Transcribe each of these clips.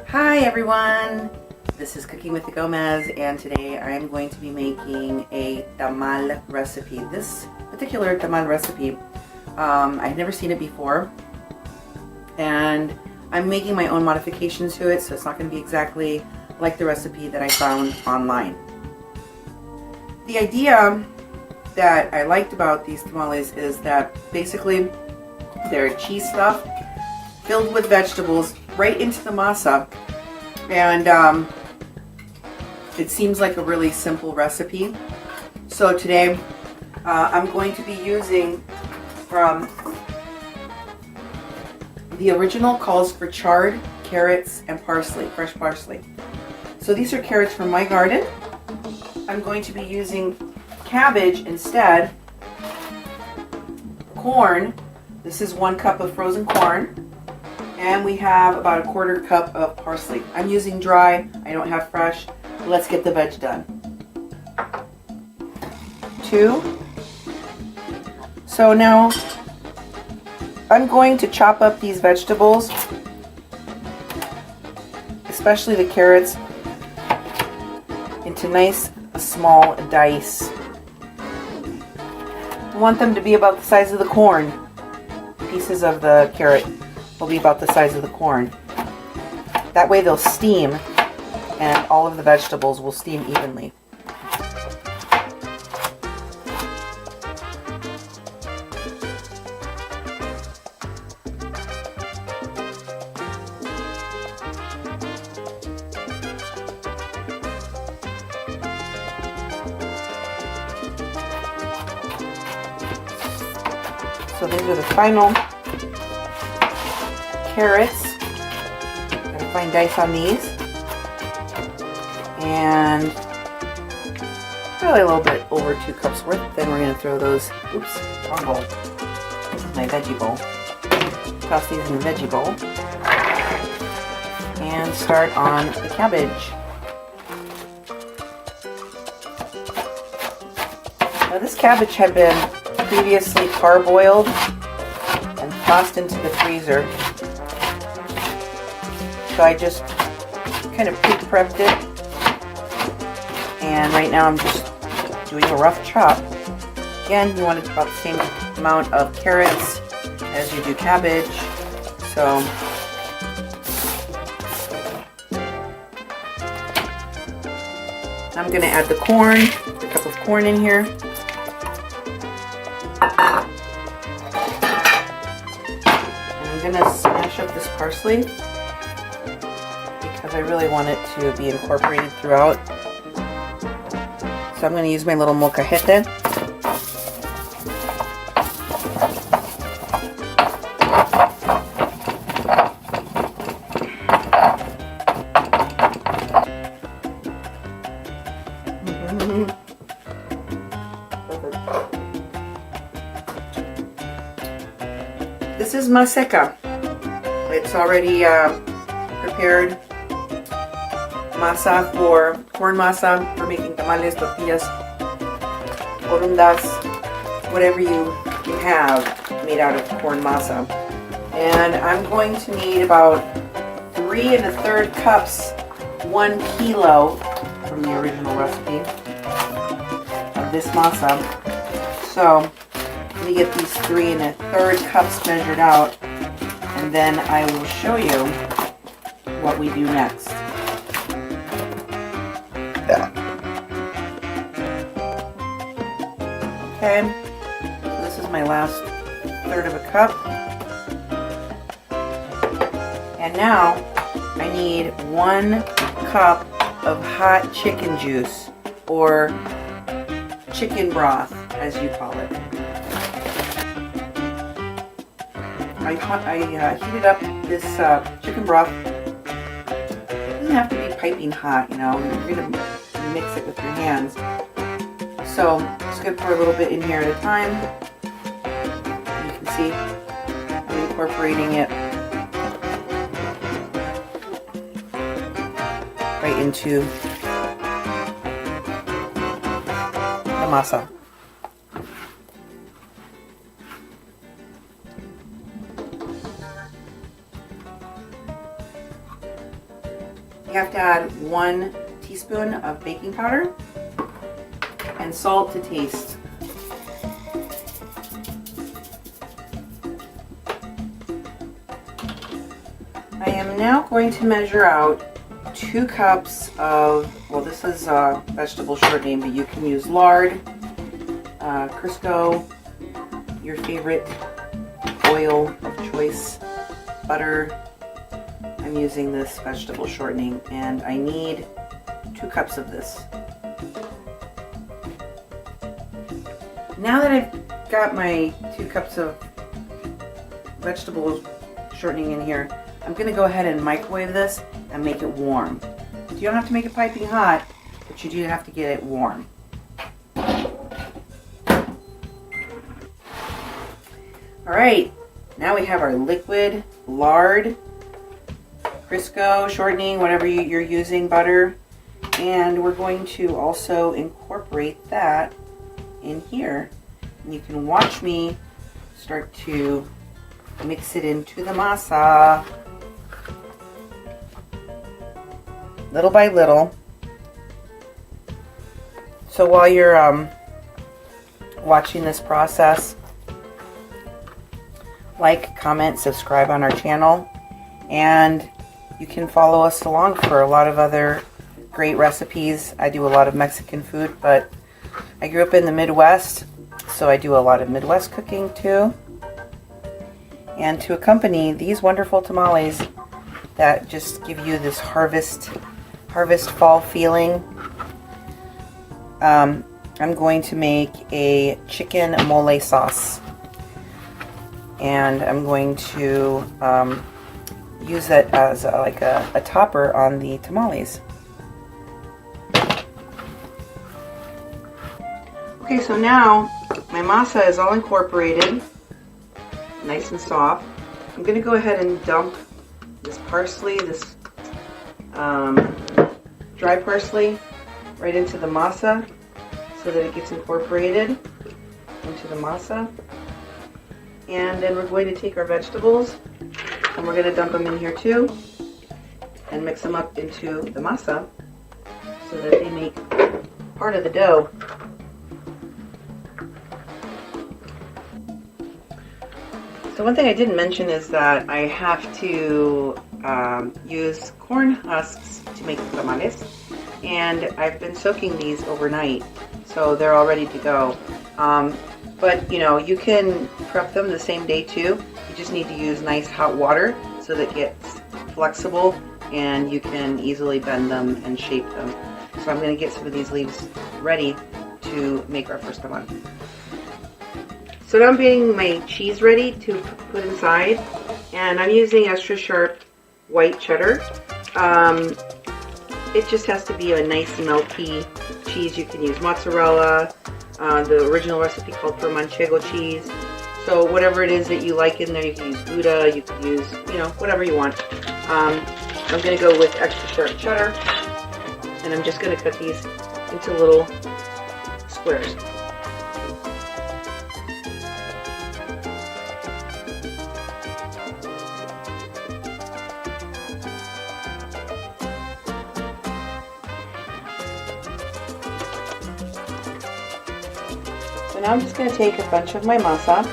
Hi everyone, this is Cooking with the Gomez, and today I am going to be making a tamal recipe. This particular tamal recipe, I've never seen it before, and I'm making my own modifications to it, so it's not going to be exactly like the recipe that I found online. The idea that I liked about these tamales is that basically they're cheese stuffed, filled with vegetables, right into the masa, and it seems like a really simple recipe. So today I'm going to be using from the original calls for chard, carrots, and parsley, fresh parsley. So these are carrots from my garden. I'm going to be using cabbage instead, corn. This is 1 cup of frozen corn. And we have about 1/4 cup of parsley. I'm using dry, I don't have fresh. Let's get the veg done. 2. So now I'm going to chop up these vegetables, especially the carrots, into nice small dice. I want them to be about the size of the corn. Pieces of the carrot will be about the size of the corn. That way they'll steam and all of the vegetables will steam evenly. So these are the final carrots. Gotta find dice on these, and probably a little bit over 2 cups worth. Then we're gonna throw those. Oops, wrong bowl. This is my veggie bowl. Toss these in the veggie bowl, and start on the cabbage. Now this cabbage had been previously parboiled and tossed into the freezer. So I just kind of pre-prepped it, and right now I'm just doing a rough chop. Again, you want it about the same amount of carrots as you do cabbage. So I'm going to add the corn, a cup of corn in here. And I'm going to smash up this parsley, I really want it to be incorporated throughout. So I'm going to use my little molcajete. This is maseca. It's already prepared masa for corn masa for making tamales, tortillas, corundas, whatever you have made out of corn masa. And I'm going to need about 3 1/3 cups, 1 kilo from the original recipe of this masa. So let me get these 3 1/3 cups measured out, and then I will show you what we do next. Okay, this is my last 1/3 of a cup. And now I need 1 cup of hot chicken juice, or chicken broth as you call it. I heated up this chicken broth. It doesn't have to be piping hot, you know, you're going to mix it with your hands. So just going to pour a little bit in here at a time. You can see I'm incorporating it right into the masa. You have to add 1 teaspoon of baking powder and salt to taste. I am now going to measure out 2 cups of, well, this is vegetable shortening, but you can use lard, Crisco, your favorite oil of choice, butter. I'm using this vegetable shortening, and I need 2 cups of this. Now that I've got my 2 cups of vegetable shortening in here, I'm going to go ahead and microwave this and make it warm. You don't have to make it piping hot, but you do have to get it warm. Alright, now we have our liquid lard, Crisco, shortening, whatever you're using, butter, and we're going to also incorporate that in here. And you can watch me start to mix it into the masa, little by little. So while you're watching this process, like, comment, subscribe on our channel, and you can follow us along for a lot of other great recipes. I do a lot of Mexican food, but I grew up in the Midwest, so I do a lot of Midwest cooking too. And to accompany these wonderful tamales that just give you this harvest fall feeling, I'm going to make a chicken mole sauce. And I'm going to use it as like a topper on the tamales. Okay, so now my masa is all incorporated, nice and soft. I'm going to go ahead and dump this parsley, this dry parsley, right into the masa so that it gets incorporated into the masa. And then we're going to take our vegetables and we're going to dump them in here too and mix them up into the masa so that they make part of the dough. So one thing I didn't mention is that I have to use corn husks to make the tamales, and I've been soaking these overnight so they're all ready to go. But you know, you can prep them the same day too. You just need to use nice hot water so that it gets flexible and you can easily bend them and shape them. So I'm going to get some of these leaves ready to make our first tamal. So now I'm getting my cheese ready to put inside, and I'm using extra sharp white cheddar. It just has to be a nice melty cheese. You can use mozzarella. The original recipe called for manchego cheese. So whatever it is that you like in there, you can use Gouda, you can use, you know, whatever you want. I'm going to go with extra sharp cheddar, and I'm just going to cut these into little squares. So now I'm just going to take a bunch of my masa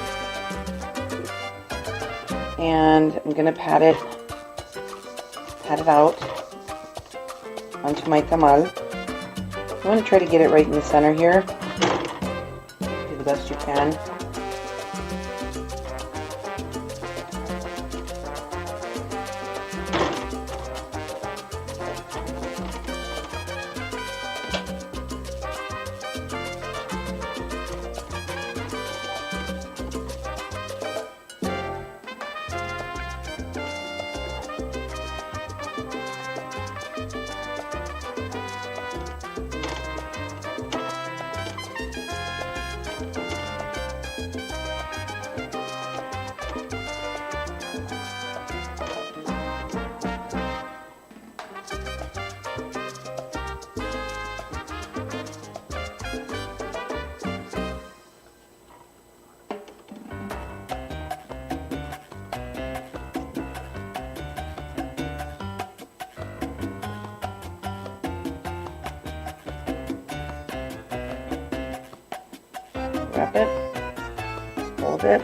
and I'm going to pat it out onto my tamal. You want to try to get it right in the center here. Do the best you can. tap it, hold it.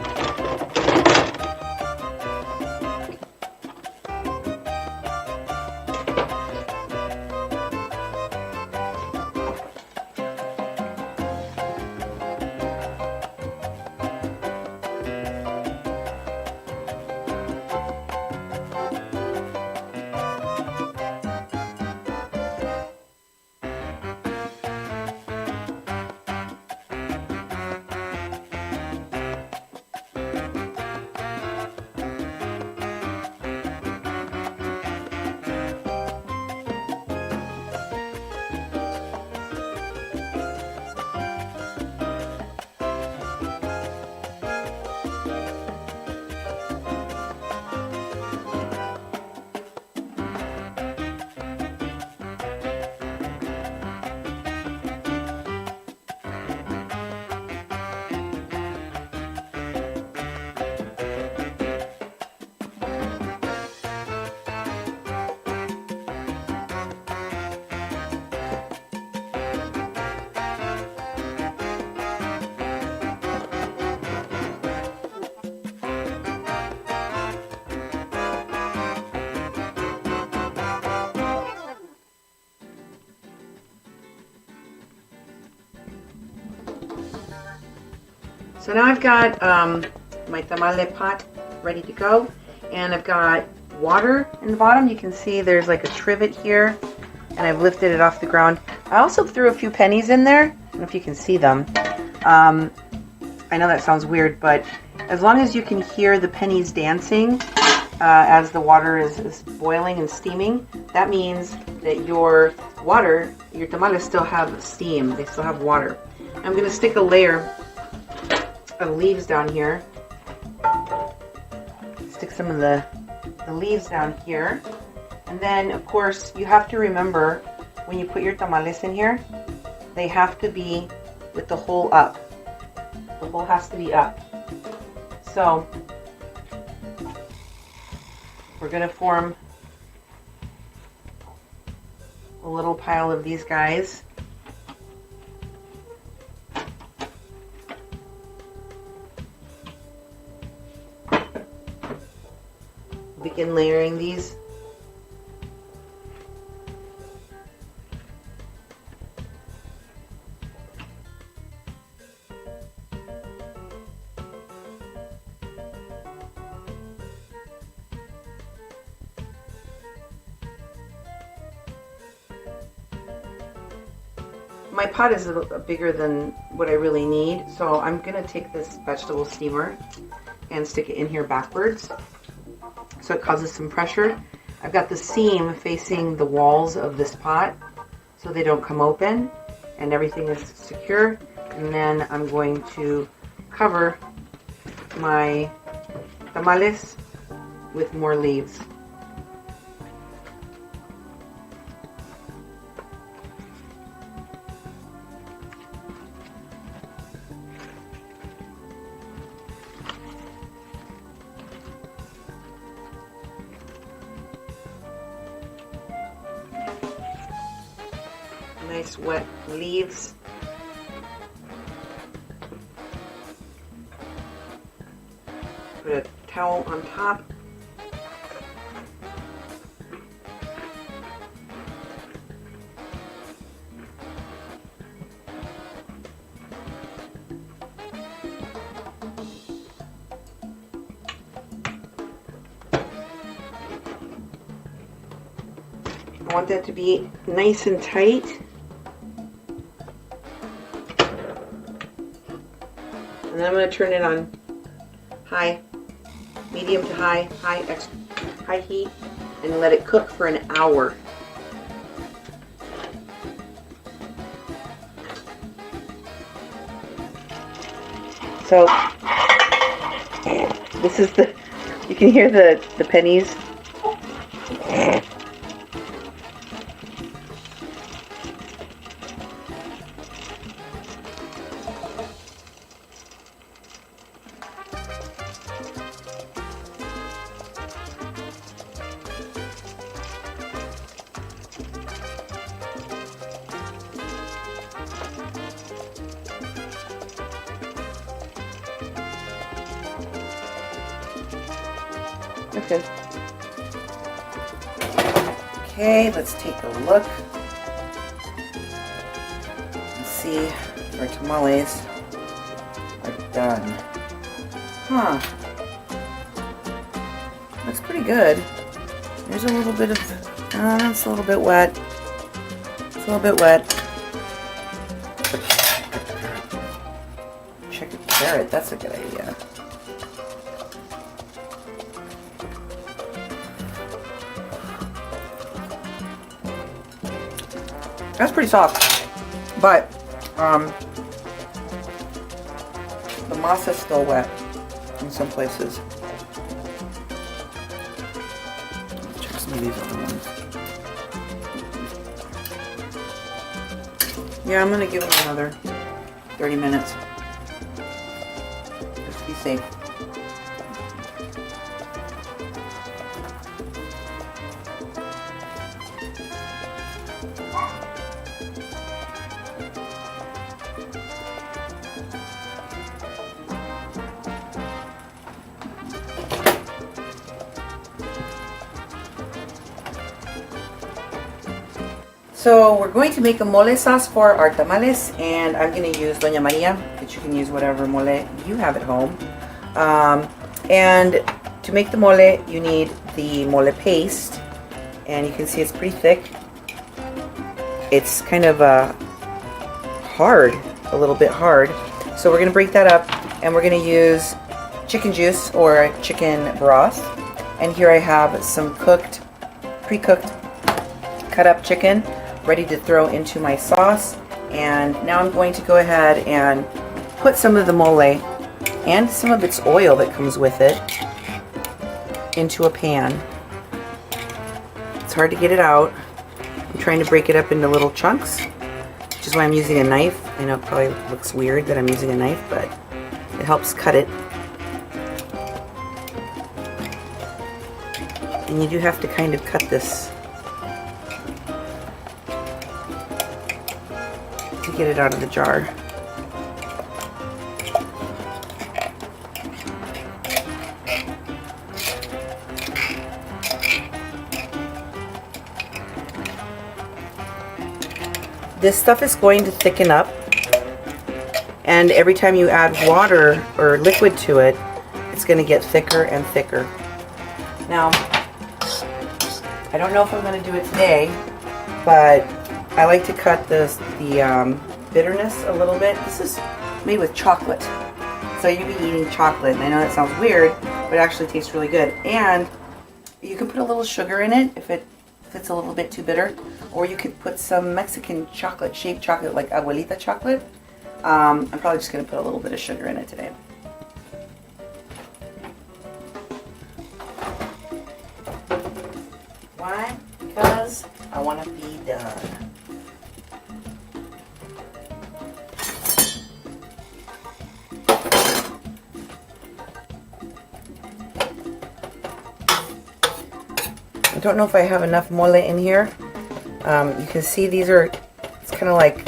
So now I've got my tamale pot ready to go, and I've got water in the bottom. You can see there's like a trivet here, and I've lifted it off the ground. I also threw a few pennies in there. I don't know if you can see them. I know that sounds weird, but as long as you can hear the pennies dancing as the water is boiling and steaming, that means that your tamales still have steam. They still have water. I'm going to stick a layer of leaves down here. Stick some of the leaves down here. And then, of course, you have to remember when you put your tamales in here, they have to be with the hole up. The hole has to be up. So, we're going to form a little pile of these guys. Begin layering these. My pot is a little bigger than what I really need, so I'm going to take this vegetable steamer and stick it in here backwards so it causes some pressure. I've got the seam facing the walls of this pot so they don't come open and everything is secure. And then I'm going to cover my tamales with more leaves. Nice wet leaves. Put a towel on top. I want that to be nice and tight. And then I'm going to turn it on high, medium to high, high heat, and let it cook for an hour. So this is you can hear the pennies. Okay. Okay, let's take a look. Let's see if our tamales are done. Huh. Looks pretty good. There's a little bit of, it's a little bit wet. It's a little bit wet. Check the carrot, that's a good idea. That's pretty soft, but the masa is still wet in some places. Let's check some of these other ones. Yeah, I'm gonna give them another 30 minutes. Just to be safe. So we're going to make a mole sauce for our tamales, and I'm going to use Doña Maria, but you can use whatever mole you have at home. And to make the mole, you need the mole paste, and you can see it's pretty thick. It's kind of hard, a little bit hard. So we're going to break that up, and we're going to use chicken juice or chicken broth. And here I have some cooked, pre-cooked, cut up chicken ready to throw into my sauce. And now I'm going to go ahead and put some of the mole and some of its oil that comes with it into a pan. It's hard to get it out. I'm trying to break it up into little chunks, which is why I'm using a knife. I know it probably looks weird that I'm using a knife, but it helps cut it. And you do have to kind of cut this to get it out of the jar. This stuff is going to thicken up, and every time you add water or liquid to it, it's going to get thicker and thicker. Now, I don't know if I'm going to do it today, but I like to cut the bitterness a little bit. This is made with chocolate, so you'll be eating chocolate, and I know that sounds weird, but it actually tastes really good. And you can put a little sugar in it if it's a little bit too bitter, or you could put some Mexican chocolate, shaped chocolate, like abuelita chocolate. I'm probably just going to put a little bit of sugar in it today. Why? Because I want to be done. I don't know if I have enough mole in here. You can see these are, it's kind of like,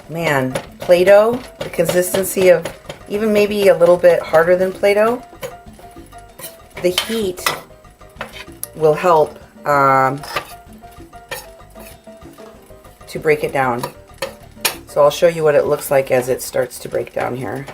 man, Play-Doh. The consistency of even maybe a little bit harder than Play-Doh. The heat will help to break it down. So I'll show you what it looks like as it starts to break down here.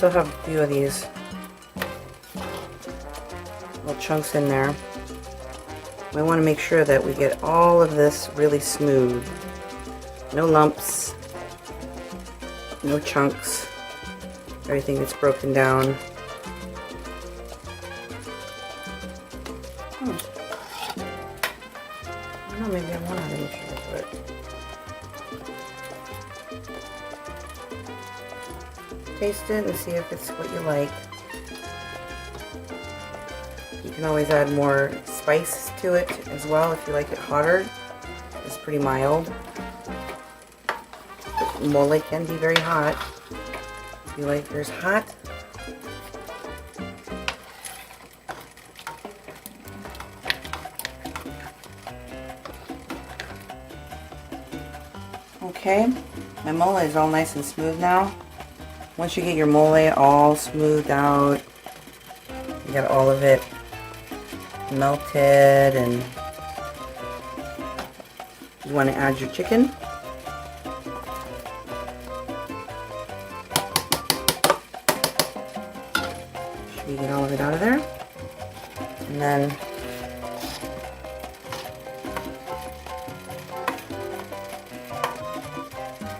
Still have a few of these little chunks in there. We want to make sure that we get all of this really smooth. No lumps, no chunks, everything gets broken down. I don't know, maybe I want to have any sugar to it. Taste it and see if it's what you like. You can always add more spice to it as well if you like it hotter. It's pretty mild. But mole can be very hot. If you like yours hot, okay, my mole is all nice and smooth now. Once you get your mole all smoothed out, you got all of it melted, and you want to add your chicken. Should we get all of it out of there? And then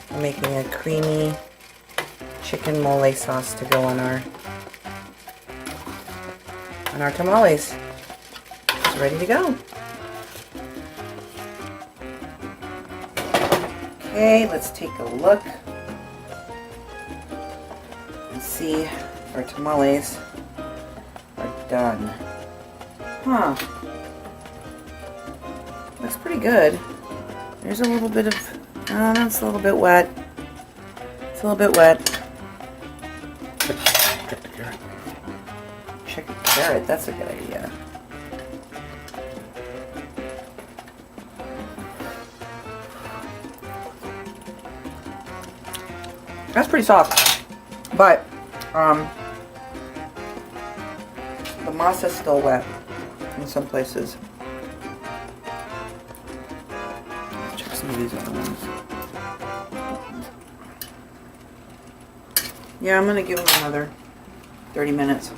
I'm making a creamy chicken mole sauce to go on our tamales. It's ready to go. Okay, let's take a look and see if our tamales are done. Huh. Looks pretty good. There's a little bit of, that's a little bit wet. It's a little bit wet. Check the carrot. Check the carrot, that's a good idea. That's pretty soft, but the masa is still wet in some places. Let's check some of these other ones. Yeah, I'm gonna give them another 30 minutes,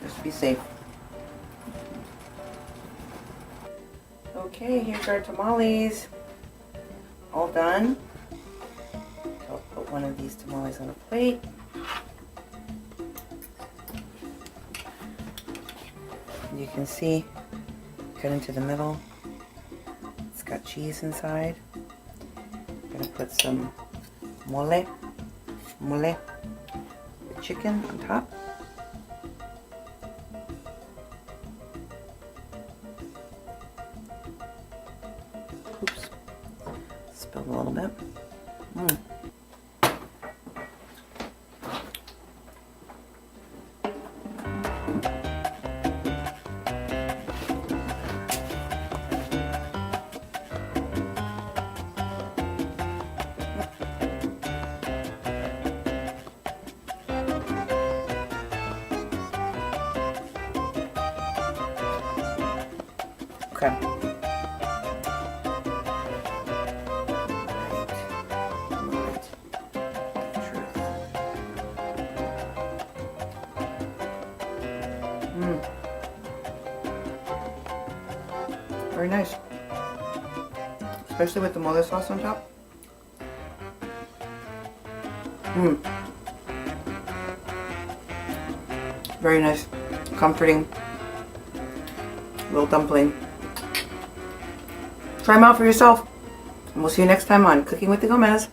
just to be safe. Okay, here's our tamales, all done. I'll put one of these tamales on a plate. You can see, cut into the middle. It's got cheese inside. I'm gonna put some mole, the chicken on top. Oops, spilled a little bit. Okay. Very nice. Especially with the mole sauce on top. Very nice. Comforting. Little dumpling. Try them out for yourself. And we'll see you next time on Cooking with the Gomez.